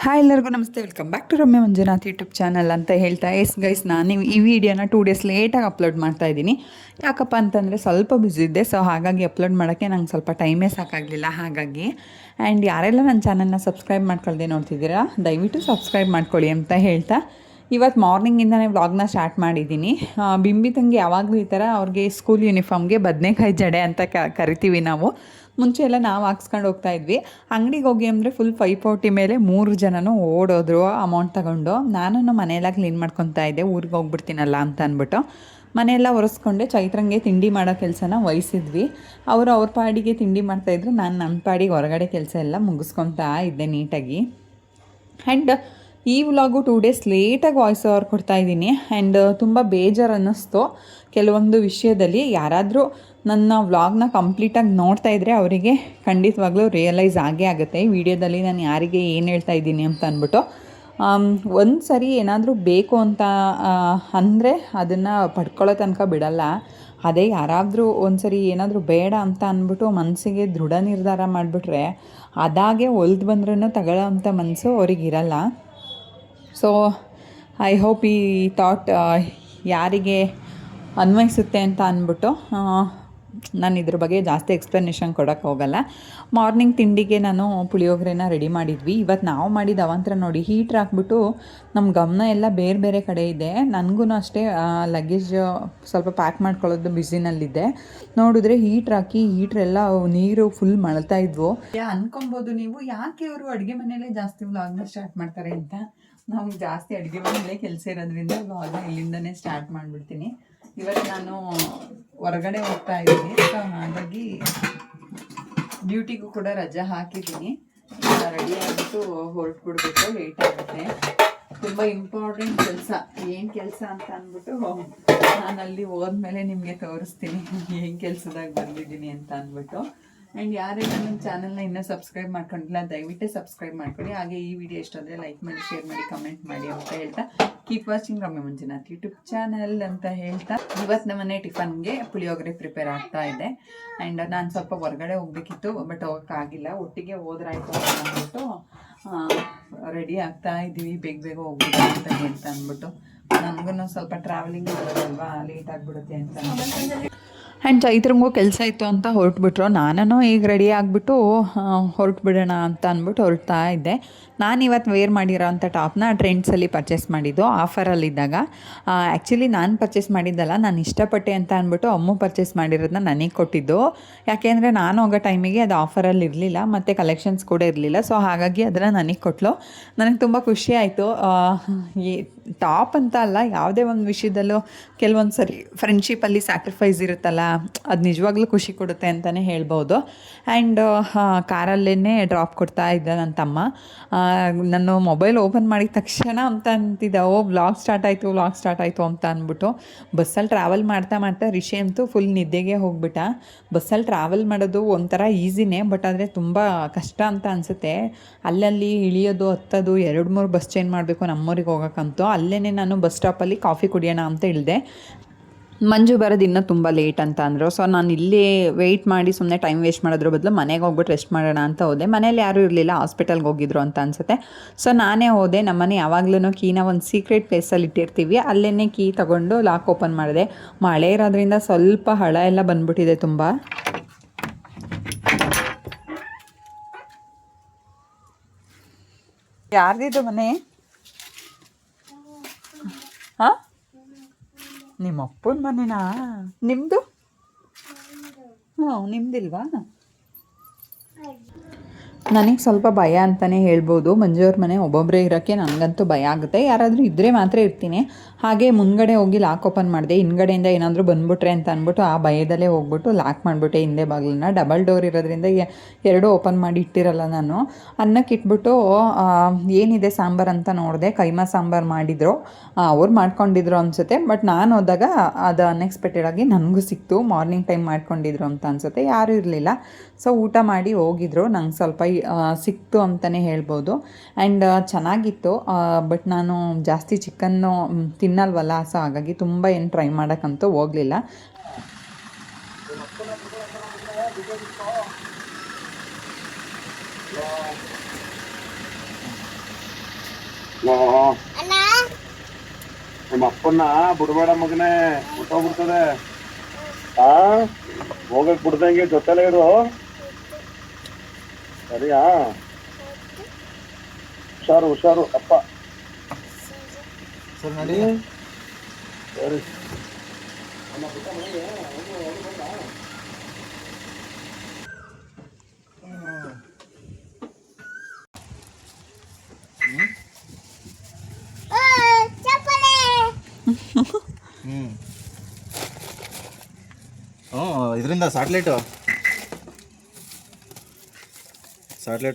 Hi ಎಲ್ಲರಿಗೂ ನಮಸ್ತೆ, welcome back to Ramya Manjunath YouTube channel ಅಂತ ಹೇಳ್ತಾ ಗೈಸ್ ನಾನು ಈ ವಿಡಿಯೋನ 2 ಡೇಸ್ ಲೇಟಾಗಿ ಅಪ್ಲೋಡ್ ಮಾಡ್ತಾ ಇದ್ದೀನಿ. ಯಾಕಪ್ಪ ಅಂತಂದರೆ ಸ್ವಲ್ಪ ಬ್ಯುಸಿ ಇದ್ದೆ, ಸೊ ಹಾಗಾಗಿ ಅಪ್ಲೋಡ್ ಮಾಡೋಕ್ಕೆ ನಂಗೆ ಸ್ವಲ್ಪ ಟೈಮೇ ಸಾಕಾಗಲಿಲ್ಲ. ಹಾಗಾಗಿ ಆ್ಯಂಡ್ ಯಾರೆಲ್ಲ ನನ್ನ ಚಾನಲ್ನ ಸಬ್ಸ್ಕ್ರೈಬ್ ಮಾಡ್ಕೊಳ್ದೆ ನೋಡ್ತಿದ್ದೀರಾ, ದಯವಿಟ್ಟು ಸಬ್ಸ್ಕ್ರೈಬ್ ಮಾಡ್ಕೊಳ್ಳಿ ಅಂತ ಹೇಳ್ತಾ ಇವತ್ತು ಮಾರ್ನಿಂಗಿಂದನೇ ವ್ಲಾಗ್ನ ಸ್ಟಾರ್ಟ್ ಮಾಡಿದ್ದೀನಿ. ಬಿಂಬಿ ತಂಗಿ ಯಾವಾಗಲೂ ಈ ಥರ ಅವ್ರಿಗೆ ಸ್ಕೂಲ್ ಯೂನಿಫಾರ್ಮ್ಗೆ ಬದನೇಕಾಯಿ ಜಡೆ ಅಂತ ಕರಿತೀವಿ ನಾವು. ಮುಂಚೆ ಎಲ್ಲ ನಾವು ಹಾಕ್ಸ್ಕೊಂಡು ಹೋಗ್ತಾ ಇದ್ವಿ. ಅಂಗಡಿಗೆ ಹೋಗಿ ಅಂದರೆ ಫುಲ್ 540 ಮೇಲೆ 3 ಜನನೂ ಓಡೋದ್ರು ಅಮೌಂಟ್ ತಗೊಂಡು. ನಾನು ಮನೆಯೆಲ್ಲ ಕ್ಲೀನ್ ಮಾಡ್ಕೊತಾ ಇದ್ದೆ, ಊರಿಗೆ ಹೋಗ್ಬಿಡ್ತೀನಲ್ಲ ಅಂತ ಅಂದ್ಬಿಟ್ಟು ಮನೆಯೆಲ್ಲ ಒರೆಸ್ಕೊಂಡೆ. ಚೈತ್ರಂಗೆ ತಿಂಡಿ ಮಾಡೋ ಕೆಲಸನ ವಹಿಸಿದ್ವಿ. ಅವರು ಅವ್ರ ಪಾಡಿಗೆ ತಿಂಡಿ ಮಾಡ್ತಾಯಿದ್ರು, ನಾನು ನನ್ನ ಪಾಡಿಗೆ ಹೊರಗಡೆ ಕೆಲಸ ಎಲ್ಲ ಮುಗಿಸ್ಕೊತಾ ಇದ್ದೆ ನೀಟಾಗಿ. ಆ್ಯಂಡ್ ಈ ವ್ಲಾಗು 2 ಡೇಸ್ ಲೇಟಾಗಿ ವಾಯ್ಸ್ ಓವರ್ ಕೊಡ್ತಾಯಿದ್ದೀನಿ. ಆ್ಯಂಡ್ ತುಂಬ ಬೇಜಾರು ಅನ್ನಿಸ್ತು ಕೆಲವೊಂದು ವಿಷಯದಲ್ಲಿ. ಯಾರಾದರೂ ನನ್ನ ವ್ಲಾಗ್ನ ಕಂಪ್ಲೀಟಾಗಿ ನೋಡ್ತಾ ಇದ್ದರೆ ಅವರಿಗೆ ಖಂಡಿತವಾಗ್ಲೂ ರಿಯಲೈಸ್ ಆಗೇ ಆಗುತ್ತೆ ಈ ವಿಡಿಯೋದಲ್ಲಿ ನಾನು ಯಾರಿಗೆ ಏನು ಹೇಳ್ತಾ ಇದ್ದೀನಿ ಅಂತ ಅಂದ್ಬಿಟ್ಟು. ಒಂದು ಸರಿ ಏನಾದರೂ ಬೇಕು ಅಂತ ಅಂದರೆ ಅದನ್ನು ಪಡ್ಕೊಳ್ಳೋ ತನಕ ಬಿಡಲ್ಲ. ಅದೇ ಯಾರಾದರೂ ಒಂದು ಸರಿ ಏನಾದರೂ ಬೇಡ ಅಂತ ಅಂದ್ಬಿಟ್ಟು ಮನಸ್ಸಿಗೆ ದೃಢ ನಿರ್ಧಾರ ಮಾಡಿಬಿಟ್ರೆ ಅದಾಗೆ ಒಲ್ದು ಬಂದ್ರೂ ತಗೊಳ್ಳೋ ಅಂಥ ಮನಸ್ಸು ಅವ್ರಿಗಿರಲ್ಲ. ಸೊ ಐ ಹೋಪ್ ಈ ಥಾಟ್ ಯಾರಿಗೆ ಅನ್ವಯಿಸುತ್ತೆ ಅಂತ ಅಂದ್ಬಿಟ್ಟು ನಾನು ಇದ್ರ ಬಗ್ಗೆ ಜಾಸ್ತಿ ಎಕ್ಸ್ಪ್ಲನೇಷನ್ ಕೊಡೋಕ್ಕೆ ಹೋಗಲ್ಲ. ಮಾರ್ನಿಂಗ್ ತಿಂಡಿಗೆ ನಾನು ಪುಳಿಯೋಗರೆನ ರೆಡಿ ಮಾಡಿದ್ವಿ. ಇವತ್ತು ನಾವು ಮಾಡಿದ ಅವಂತರ ನೋಡಿ, ಹೀಟ್ರ್ ಹಾಕ್ಬಿಟ್ಟು ನಮ್ಮ ಗಮನ ಎಲ್ಲ ಬೇರೆ ಬೇರೆ ಕಡೆ ಇದೆ. ನನಗೂ ಅಷ್ಟೇ ಲಗೇಜ್ ಸ್ವಲ್ಪ ಪ್ಯಾಕ್ ಮಾಡ್ಕೊಳ್ಳೋದು ಬ್ಯುಸಿನಲ್ಲಿದ್ದೆ. ನೋಡಿದ್ರೆ ಹೀಟ್ರ್ ಹಾಕಿ ಹೀಟ್ರೆಲ್ಲ ನೀರು ಫುಲ್ ಮಳ್ತಾ ಇದ್ವು. ಅನ್ಕೊಬೋದು ನೀವು ಯಾಕೆ ಅವರು ಅಡುಗೆ ಮನೆಯಲ್ಲೇ ಜಾಸ್ತಿ ವ್ಲಾಗ್ನ ಸ್ಟಾರ್ಟ್ ಮಾಡ್ತಾರೆ ಅಂತ. ನಮ್ಗೆ ಜಾಸ್ತಿ ಅಡುಗೆ ಮನೆಯಲ್ಲೇ ಕೆಲಸ ಇರೋದ್ರಿಂದ ವ್ಲಾಗ್ನ ಇಲ್ಲಿಂದನೇ ಸ್ಟಾರ್ಟ್ ಮಾಡಿಬಿಡ್ತೀನಿ. ಇವತ್ತು ನಾನು ಹೊರಗಡೆ ಹೋಗ್ತಾ ಇದ್ದೀನಿ, ಸೊ ಹಾಗಾಗಿ ಡ್ಯೂಟಿಗೂ ಕೂಡ ರಜೆ ಹಾಕಿದ್ದೀನಿ. ರೆಡಿ ಆಗಿಬಿಟ್ಟು ಹೊರಟ್ಬಿಡ್ಬೇಕು, ಲೇಟ್ ಆಗುತ್ತೆ. ತುಂಬ ಇಂಪಾರ್ಟೆಂಟ್ ಕೆಲಸ. ಏನು ಕೆಲಸ ಅಂತ ಅಂದ್ಬಿಟ್ಟು ನಾನು ಅಲ್ಲಿ ಹೋದ್ಮೇಲೆ ನಿಮಗೆ ತೋರಿಸ್ತೀನಿ ಏನು ಕೆಲಸದಾಗ ಬಂದಿದ್ದೀನಿ ಅಂತ ಅಂದ್ಬಿಟ್ಟು. ಆ್ಯಂಡ್ ಯಾರೆಲ್ಲ ನನ್ನ ಚಾನಲ್ನ ಇನ್ನೂ ಸಬ್ಸ್ಕ್ರೈಬ್ ಮಾಡ್ಕೊಂಡಿಲ್ಲ ದಯವಿಟ್ಟು ಸಬ್ಸ್ಕ್ರೈಬ್ ಮಾಡ್ಕೊಳ್ಳಿ. ಹಾಗೆ ಈ ವಿಡಿಯೋ ಇಷ್ಟ ಆದರೆ ಲೈಕ್ ಮಾಡಿ, ಶೇರ್ ಮಾಡಿ, ಕಮೆಂಟ್ ಮಾಡಿ ಅಂತ ಹೇಳ್ತಾ ಕೀಪ್ ವಾಚಿಂಗ್ ರಮ್ಯ ಮಂಜುನಾಥ್ ಯೂಟ್ಯೂಬ್ ಚಾನಲ್ ಅಂತ ಹೇಳ್ತಾ ಇವತ್ತು ನಮ್ಮನೆ ಟಿಫನ್ಗೆ ಪುಳಿಯೋಗರೆ ಪ್ರಿಪೇರ್ ಆಗ್ತಾ ಇದೆ. ಆ್ಯಂಡ್ ನಾನು ಸ್ವಲ್ಪ ಹೊರಗಡೆ ಹೋಗ್ಬೇಕಿತ್ತು, ಬಟ್ ಹೋಗೋಕ್ಕಾಗಿಲ್ಲ. ಒಟ್ಟಿಗೆ ಹೋದ್ರಾಯ್ತು ಅಂತ ಅಂದ್ಬಿಟ್ಟು ರೆಡಿ ಆಗ್ತಾ ಇದ್ದೀವಿ, ಬೇಗ ಹೋಗ್ಬಿಟ್ಟು ಅಂತ ಹೇಳ್ತಾ ಅಂದ್ಬಿಟ್ಟು. ನಮಗೂ ಸ್ವಲ್ಪ ಟ್ರಾವೆಲಿಂಗ್ ಮಾಡೋದಲ್ವಾ, ಲೇಟ್ ಆಗಿಬಿಡುತ್ತೆ ಅಂತ. ಆ್ಯಂಡ್ ಚೈತ್ರಂಗೂ ಕೆಲಸ ಇತ್ತು ಅಂತ ಹೊರಟ್ಬಿಟ್ರು. ನಾನು ಈಗ ರೆಡಿ ಆಗಿಬಿಟ್ಟು ಹೊರಟ್ಬಿಡೋಣ ಅಂತ ಅಂದ್ಬಿಟ್ಟು ಹೊರಡ್ತಾ ಇದ್ದೆ. ನಾನು ಇವತ್ತು ವೇರ್ ಮಾಡಿರೋ ಅಂಥ ಟಾಪ್ನ ಟ್ರೆಂಡ್ಸಲ್ಲಿ ಪರ್ಚೇಸ್ ಮಾಡಿದ್ದು ಆಫರಲ್ಲಿದ್ದಾಗ. ಆ್ಯಕ್ಚುಲಿ ನಾನು ಪರ್ಚೇಸ್ ಮಾಡಿದ್ದಲ್ಲ, ನಾನು ಇಷ್ಟಪಟ್ಟೆ ಅಂತ ಅಂದ್ಬಿಟ್ಟು ಅಮ್ಮು ಪರ್ಚೇಸ್ ಮಾಡಿರೋದನ್ನ ನನಗೆ ಕೊಟ್ಟಿದ್ದು. ಯಾಕೆಂದರೆ ನಾನು ಹೋಗೋ ಟೈಮಿಗೆ ಅದು ಆಫರಲ್ಲಿ ಇರಲಿಲ್ಲ ಮತ್ತು ಕಲೆಕ್ಷನ್ಸ್ ಕೂಡ ಇರಲಿಲ್ಲ. ಸೊ ಹಾಗಾಗಿ ಅದನ್ನು ನನಗೆ ಕೊಟ್ಟಳು. ನನಗೆ ತುಂಬ ಖುಷಿ ಆಯಿತು. ಈ ಟಾಪ್ ಅಂತ ಅಲ್ಲ, ಯಾವುದೇ ಒಂದು ವಿಷಯದಲ್ಲೂ ಕೆಲವೊಂದು ಸರಿ ಫ್ರೆಂಡ್ಶಿಪ್ಪಲ್ಲಿ ಸ್ಯಾಕ್ರಿಫೈಸ್ ಇರುತ್ತಲ್ಲ, ಅದು ನಿಜವಾಗ್ಲೂ ಖುಷಿ ಕೊಡುತ್ತೆ ಅಂತಲೇ ಹೇಳ್ಬೋದು. ಆ್ಯಂಡ್ ಕಾರಲ್ಲೇ ಡ್ರಾಪ್ ಕೊಡ್ತಾ ಇದ್ದ ನನ್ನ ತಮ್ಮ. ನಾನು ಮೊಬೈಲ್ ಓಪನ್ ಮಾಡಿದ ತಕ್ಷಣ ಅಂತ ಅಂತಿದ್ದೆ, ವ್ಲಾಗ್ ಸ್ಟಾರ್ಟ್ ಆಯಿತು ಅಂತ ಅಂದ್ಬಿಟ್ಟು. ಬಸ್ಸಲ್ಲಿ ಟ್ರಾವೆಲ್ ಮಾಡ್ತಾ ರಿಷಿ ಅಂತೂ ಫುಲ್ ನಿದ್ದೆಗೆ ಹೋಗ್ಬಿಟ್ಟ. ಬಸ್ಸಲ್ಲಿ ಟ್ರಾವೆಲ್ ಮಾಡೋದು ಒಂಥರ ಈಸಿನೇ, ಬಟ್ ಆದರೆ ತುಂಬ ಕಷ್ಟ ಅಂತ ಅನಿಸುತ್ತೆ. ಅಲ್ಲಲ್ಲಿ ಇಳಿಯೋದು ಹತ್ತೋದು 2-3 ಬಸ್ ಚೇಂಜ್ ಮಾಡಬೇಕು ನಮ್ಮೂರಿಗೆ ಹೋಗೋಕ್ಕಂತೂ. ಅಲ್ಲೇ ನಾನು ಬಸ್ ಸ್ಟಾಪಲ್ಲಿ ಕಾಫಿ ಕುಡಿಯೋಣ ಅಂತ ಇಳಿದೆ. ಮಂಜು ಬರೋದು ಇನ್ನೂ ತುಂಬ ಲೇಟ್ ಅಂತ ಅಂದರು. ಸೊ ನಾನು ಇಲ್ಲೇ ವೆಯ್ಟ್ ಮಾಡಿ ಸುಮ್ಮನೆ ಟೈಮ್ ವೇಸ್ಟ್ ಮಾಡೋದ್ರ ಬದಲು ಮನೆಗೆ ಹೋಗ್ಬಿಟ್ಟು ರೆಸ್ಟ್ ಮಾಡೋಣ ಅಂತ ಹೋದೆ. ಮನೇಲಿ ಯಾರೂ ಇರಲಿಲ್ಲ, ಹಾಸ್ಪಿಟಲ್ಗೆ ಹೋಗಿದ್ರು ಅಂತ ಅನಿಸುತ್ತೆ. ಸೊ ನಾನೇ ಹೋದೆ. ನಮ್ಮನೆ ಯಾವಾಗಲೂ ಕೀನ ಒಂದು ಸೀಕ್ರೆಟ್ ಪ್ಲೇಸಲ್ಲಿ ಇಟ್ಟಿರ್ತೀವಿ, ಅಲ್ಲೇ ಕೀ ತೊಗೊಂಡು ಲಾಕ್ ಓಪನ್ ಮಾಡಿದೆ. ಮಳೆ ಇರೋದ್ರಿಂದ ಸ್ವಲ್ಪ ಹಳ ಎಲ್ಲ ಬಂದ್ಬಿಟ್ಟಿದೆ ತುಂಬ. ಯಾರ್ದಿದ್ದು ಮನೆ? ಹಾಂ, ನಿಮ್ಮ ಅಪ್ಪನ ಮನೆನಾ? ನಿಮ್ಮದು? ನಿಮ್ಮದಿಲ್ವಾ? ನನಗೆ ಸ್ವಲ್ಪ ಭಯ ಅಂತಲೇ ಹೇಳ್ಬೋದು. ಮಂಜುವ್ರ ಮನೆ ಒಬ್ಬೊಬ್ಬರೇ ಇರೋಕ್ಕೆ ನನಗಂತೂ ಭಯ ಆಗುತ್ತೆ. ಯಾರಾದರೂ ಇದ್ದರೆ ಮಾತ್ರ ಇರ್ತೀನಿ. ಹಾಗೆ ಮುಂದ್ಗಡೆ ಹೋಗಿ ಲಾಕ್ ಓಪನ್ ಮಾಡಿದೆ. ಹಿಂದ್ಗಡೆಯಿಂದ ಏನಾದರೂ ಬಂದುಬಿಟ್ರೆ ಅಂತ ಅಂದ್ಬಿಟ್ಟು ಆ ಭಯದಲ್ಲೇ ಹೋಗ್ಬಿಟ್ಟು ಲಾಕ್ ಮಾಡಿಬಿಟ್ಟೆ ಹಿಂದೆ ಬಾಗಿಲನ್ನ. ಡಬಲ್ ಡೋರ್ ಇರೋದ್ರಿಂದ ಎರಡೂ ಓಪನ್ ಮಾಡಿ ಇಟ್ಟಿರಲ್ಲ ನಾನು. ಅನ್ನಕ್ಕೆ ಇಟ್ಬಿಟ್ಟು ಏನಿದೆ ಸಾಂಬಾರು ಅಂತ ನೋಡಿದೆ. ಕೈಮಾ ಸಾಂಬಾರು ಮಾಡಿದರು, ಅವ್ರು ಮಾಡ್ಕೊಂಡಿದ್ರು ಅನಿಸುತ್ತೆ. ಬಟ್ ನಾನು ಹೋದಾಗ ಅದು ಅನ್ಎಕ್ಸ್ಪೆಕ್ಟೆಡಾಗಿ ನನಗೂ ಸಿಕ್ತು. ಮಾರ್ನಿಂಗ್ ಟೈಮ್ ಮಾಡ್ಕೊಂಡಿದ್ರು ಅಂತ ಅನಿಸುತ್ತೆ, ಯಾರೂ ಇರಲಿಲ್ಲ. ಸೊ ಊಟ ಮಾಡಿ ಹೋಗಿದ್ರು. ನಂಗೆ ಸ್ವಲ್ಪ ಸಿಕ್ತು ಅಂತಲೇ ಹೇಳ್ಬೋದು. ಆ್ಯಂಡ್ ಚೆನ್ನಾಗಿತ್ತು. ಬಟ್ ನಾನು ಜಾಸ್ತಿ ಚಿಕನ್ನು ತಿನ್ನಲ್ವಲ್ಲ, ಸೊ ಹಾಗಾಗಿ ತುಂಬ ಏನು ಟ್ರೈ ಮಾಡೋಕ್ಕಂತೂ ಹೋಗಲಿಲ್ಲ. ನಿಮ್ಮ ಅಪ್ಪನ್ನ ಬಿಡ್ಬೇಡ ಮಗನೇ, ಬಿಟ್ಟೋಗ್ಬಿಡ್ತದೆ. ಹೋಗಕ್ ಬಿಡ್ದಂಗೆ ಜೊತೆಲೇ ಇರು, ಸರಿಯಾ? ಹುಷಾರು ಹುಷಾರು ಅಪ್ಪ. ಸರಿ ನಡಿ. ಸರಿ. ಇದರಿಂದ ಸ್ಯಾಟ್ಲೈಟ್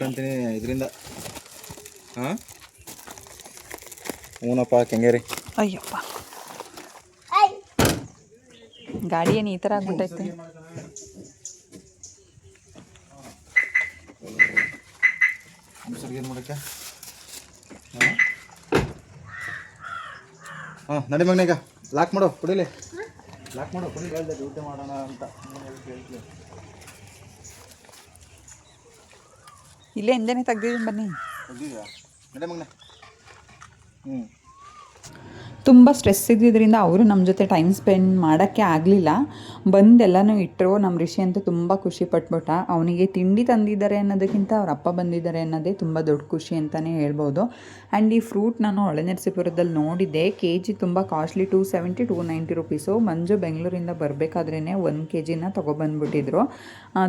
ಅಂತೀನಿ ಇದರಿಂದ. ಹಾಂ ಹ್ಞೂನಪ್ಪ ಕೆಂಗೇರಿ. ಅಯ್ಯಪ್ಪ, ಗಾಡಿ ಏನು ಈ ಥರ ಆಗ್ಬಿಟ್ಟೈತೆ. ಏನು ಮಾಡೋಕ್ಕೆ? ಹಾಂ ನಡಿ ಮಗನೇ, ಈಗ ಲಾಕ್ ಮಾಡು ಕುಡಿಲಿ. ಲಾಕ್ ಮಾಡು ಕುಡಿ, ಹೇಳ್ದೆ ಊಟ ಮಾಡೋಣ ಅಂತ. ಇಲ್ಲೇ ಹಿಂದೆನೇ ತೆಗ್ದಿದ್ದೀನಿ, ಬನ್ನಿ. ತೆಗ್ದಿದ್ಯಾ? ನಡಿ ಮಗನೇ. ತುಂಬ ಸ್ಟ್ರೆಸ್ ಇದ್ದಿದ್ದರಿಂದ ಅವರು ನಮ್ಮ ಜೊತೆ ಟೈಮ್ ಸ್ಪೆಂಡ್ ಮಾಡೋಕ್ಕೆ ಆಗಲಿಲ್ಲ. ಬಂದೆಲ್ಲನೂ ಇಟ್ಟರು. ನಮ್ಮ ರಿಷಿ ಅಂತೂ ತುಂಬ ಖುಷಿ ಪಟ್ಬಿಟ್ಟ. ಅವನಿಗೆ ತಿಂಡಿ ತಂದಿದ್ದಾರೆ ಅನ್ನೋದಕ್ಕಿಂತ ಅವ್ರ ಅಪ್ಪ ಬಂದಿದ್ದಾರೆ ಅನ್ನೋದೇ ತುಂಬ ದೊಡ್ಡ ಖುಷಿ ಅಂತಲೇ ಹೇಳ್ಬೋದು. ಆ್ಯಂಡ್ ಈ ಫ್ರೂಟ್ ನಾನು ಹೊಳೆನರಸೀಪುರದಲ್ಲಿ ನೋಡಿದ್ದೆ. KG ತುಂಬ ಕಾಸ್ಟ್ಲಿ, 270 290 ರುಪೀಸು. ಮಂಜು ಬೆಂಗಳೂರಿಂದ ಬರಬೇಕಾದ್ರೇ 1 kgನ ತೊಗೊಬಂದ್ಬಿಟ್ಟಿದ್ರು.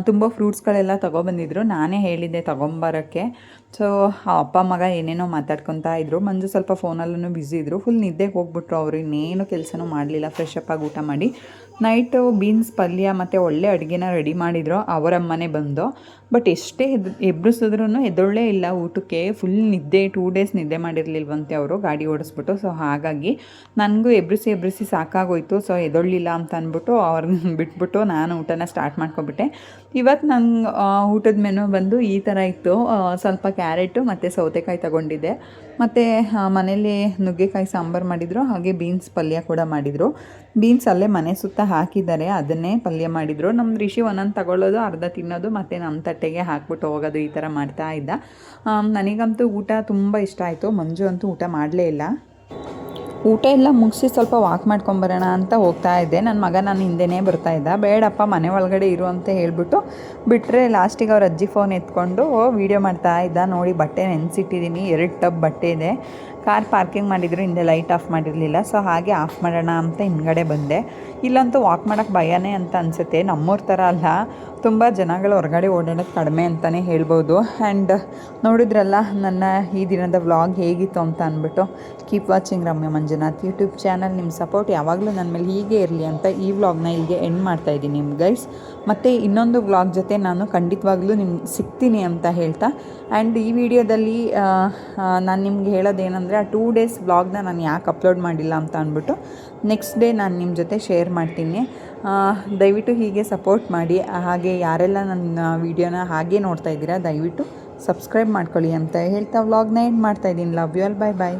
ತುಂಬ ಫ್ರೂಟ್ಸ್ಗಳೆಲ್ಲ ತೊಗೊಬಂದಿದ್ರು. ನಾನೇ ಹೇಳಿದ್ದೆ ತೊಗೊಂಬರೋಕ್ಕೆ. ಸೊ ಅಪ್ಪ ಮಗ ಏನೇನೋ ಮಾತಾಡ್ಕೊತಾ ಇದ್ರು. ಮಂಜು ಸ್ವಲ್ಪ ಫೋನಲ್ಲೂ ಬ್ಯುಸಿ ಇದ್ದರು. ಫುಲ್ ನಿದ್ದೆಗೆ ಹೋಗ್ಬಿಟ್ರು. ಅವರು ಇನ್ನೇನು ಕೆಲಸನೂ ಮಾಡಲಿಲ್ಲ. ಫ್ರೆಶ್ ಅಪ್ ಆಗಿ ಊಟ ಮಾಡಿ ನೈಟು ಬೀನ್ಸ್ ಪಲ್ಯ ಮತ್ತು ಒಳ್ಳೆ ಅಡುಗೆನ ರೆಡಿ ಮಾಡಿದ್ರು ಅವರಮ್ಮನೇ ಬಂದು. ಬಟ್ ಎಷ್ಟೇ ಎಬ್ಬಿಸಿದ್ರೂ ಎದ್ದೊಳ್ಳೇ ಇಲ್ಲ ಊಟಕ್ಕೆ. ಫುಲ್ ನಿದ್ದೆ, 2 days ನಿದ್ದೆ ಮಾಡಿರಲಿಲ್ವಂತೆ ಅವರು ಗಾಡಿ ಓಡಿಸ್ಬಿಟ್ಟು. ಸೊ ಹಾಗಾಗಿ ನನಗೂ ಎಬ್ಬಿಸಿ ಸಾಕಾಗೋಯ್ತು. ಸೊ ಎದ್ದೊಳ್ಳಿಲ್ಲ ಅಂತ ಅಂದ್ಬಿಟ್ಟು ಅವ್ರನ್ನ ಬಿಟ್ಬಿಟ್ಟು ನಾನು ಊಟನ ಸ್ಟಾರ್ಟ್ ಮಾಡ್ಕೊಬಿಟ್ಟೆ. ಇವತ್ತು ನಂಗೆ ಊಟದ ಮೆನು ಬಂದು ಈ ಥರ ಇತ್ತು. ಸ್ವಲ್ಪ ಕ್ಯಾರೆಟು ಮತ್ತು ಸೌತೆಕಾಯಿ ತಗೊಂಡಿದ್ದೆ. ಮತ್ತು ಮನೇಲಿ ನುಗ್ಗೆಕಾಯಿ ಸಾಂಬಾರು ಮಾಡಿದರು. ಹಾಗೆ ಬೀನ್ಸ್ ಪಲ್ಯ ಕೂಡ ಮಾಡಿದರು. ಬೀನ್ಸ್ ಅಲ್ಲೇ ಮನೆ ಸುತ್ತ ಹಾಕಿದ್ದಾರೆ, ಅದನ್ನೇ ಪಲ್ಯ ಮಾಡಿದರು. ನಮ್ಮ ರಿಷಿ ಒಂದೊಂದು ತಗೊಳ್ಳೋದು, ಅರ್ಧ ತಿನ್ನೋದು, ಮತ್ತು ನಮ್ಮ ತಟ್ಟೆಗೆ ಹಾಕ್ಬಿಟ್ಟು ಹೋಗೋದು, ಈ ಥರ ಮಾಡ್ತಾ ಇದ್ದ. ನನಗಂತೂ ಊಟ ತುಂಬ ಇಷ್ಟ ಆಯಿತು. ಮಂಜು ಅಂತೂ ಊಟ ಮಾಡಲೇ ಇಲ್ಲ. ಊಟ ಎಲ್ಲ ಮುಗಿಸಿ ಸ್ವಲ್ಪ ವಾಕ್ ಮಾಡ್ಕೊಂಬರೋಣ ಅಂತ ಹೋಗ್ತಾ ಇದ್ದೆ. ನನ್ನ ಮಗ ನಾನು ಹಿಂದೆನೇ ಬರ್ತಾಯಿದ್ದ. ಬೇಡಪ್ಪ ಮನೆ ಒಳಗಡೆ ಇರು ಅಂತ ಹೇಳ್ಬಿಟ್ಟು ಬಿಟ್ಟರೆ ಲಾಸ್ಟಿಗೆ ಅವ್ರ ಅಜ್ಜಿ ಫೋನ್ ಎತ್ಕೊಂಡು ವೀಡಿಯೋ ಮಾಡ್ತಾ ಇದ್ದ. ನೋಡಿ ಬಟ್ಟೆ ನೆನೆಸಿಟ್ಟಿದ್ದೀನಿ, 2 ಟಬ್ ಬಟ್ಟೆ ಇದೆ. ಕಾರ್ ಪಾರ್ಕಿಂಗ್ ಮಾಡಿದ್ರು, ಹಿಂದೆ ಲೈಟ್ ಆಫ್ ಮಾಡಿರಲಿಲ್ಲ. ಸೊ ಹಾಗೆ ಆಫ್ ಮಾಡೋಣ ಅಂತ ಹಿಂದ್ಗಡೆ ಬಂದೆ. ಇಲ್ಲಂತೂ ವಾಕ್ ಮಾಡೋಕ್ಕೆ ಭಯನೇ ಅಂತ ಅನಿಸುತ್ತೆ. ನಮ್ಮೂರ ಥರ ಅಲ್ಲ, ತುಂಬ ಜನಗಳು ಹೊರಗಡೆ ಓಡಾಡೋದು ಕಡಿಮೆ ಅಂತಲೇ ಹೇಳ್ಬೋದು. ಆ್ಯಂಡ್ ನೋಡಿದ್ರಲ್ಲ ನನ್ನ ಈ ದಿನದ ವ್ಲಾಗ್ ಹೇಗಿತ್ತು ಅಂತ ಅಂದ್ಬಿಟ್ಟು. ಕೀಪ್ ವಾಚಿಂಗ್ ರಮ್ಯ ಮಂಜುನಾಥ್ ಯೂಟ್ಯೂಬ್ ಚಾನಲ್. ನಿಮ್ಮ ಸಪೋರ್ಟ್ ಯಾವಾಗಲೂ ನನ್ನ ಮೇಲೆ ಹೀಗೆ ಇರಲಿ ಅಂತ ಈ ವ್ಲಾಗ್ನ ಇಲ್ಲಿಗೆ ಎಂಡ್ ಮಾಡ್ತಾಯಿದ್ದೀನಿ ನಿಮ್ಮ ಗೈಸ್. ಮತ್ತು ಇನ್ನೊಂದು ವ್ಲಾಗ್ ಜೊತೆ ನಾನು ಖಂಡಿತವಾಗ್ಲೂ ನಿಮ್ಗೆ ಸಿಗ್ತೀನಿ ಅಂತ ಹೇಳ್ತಾ. ಆ್ಯಂಡ್ ಈ ವಿಡಿಯೋದಲ್ಲಿ ನಾನು ನಿಮ್ಗೆ ಹೇಳೋದೇನೆಂದರೆ, ಆ 2 days ವ್ಲಾಗ್ನ ನಾನು ಯಾಕೆ ಅಪ್ಲೋಡ್ ಮಾಡಿಲ್ಲ ಅಂತ ಅಂದ್ಬಿಟ್ಟು ನೆಕ್ಸ್ಟ್ ಡೇ ನಾನು ನಿಮ್ಮ ಜೊತೆ ಶೇರ್ ಮಾಡ್ತೀನಿ. ದಯವಿಟ್ಟು ಹೀಗೆ ಸಪೋರ್ಟ್ ಮಾಡಿ. ಹಾಗೆ ಯಾರೆಲ್ಲ ನನ್ನ ವೀಡಿಯೋನ ಹಾಗೆ ನೋಡ್ತಾ ಇದ್ದೀರಾ, ದಯವಿಟ್ಟು ಸಬ್ಸ್ಕ್ರೈಬ್ ಮಾಡ್ಕೊಳ್ಳಿ ಅಂತ ಹೇಳ್ತಾ ವ್ಲಾಗ್ನ ಎಂಡ್ ಮಾಡ್ತಾಯಿದ್ದೀನಿ. Love you all, bye bye.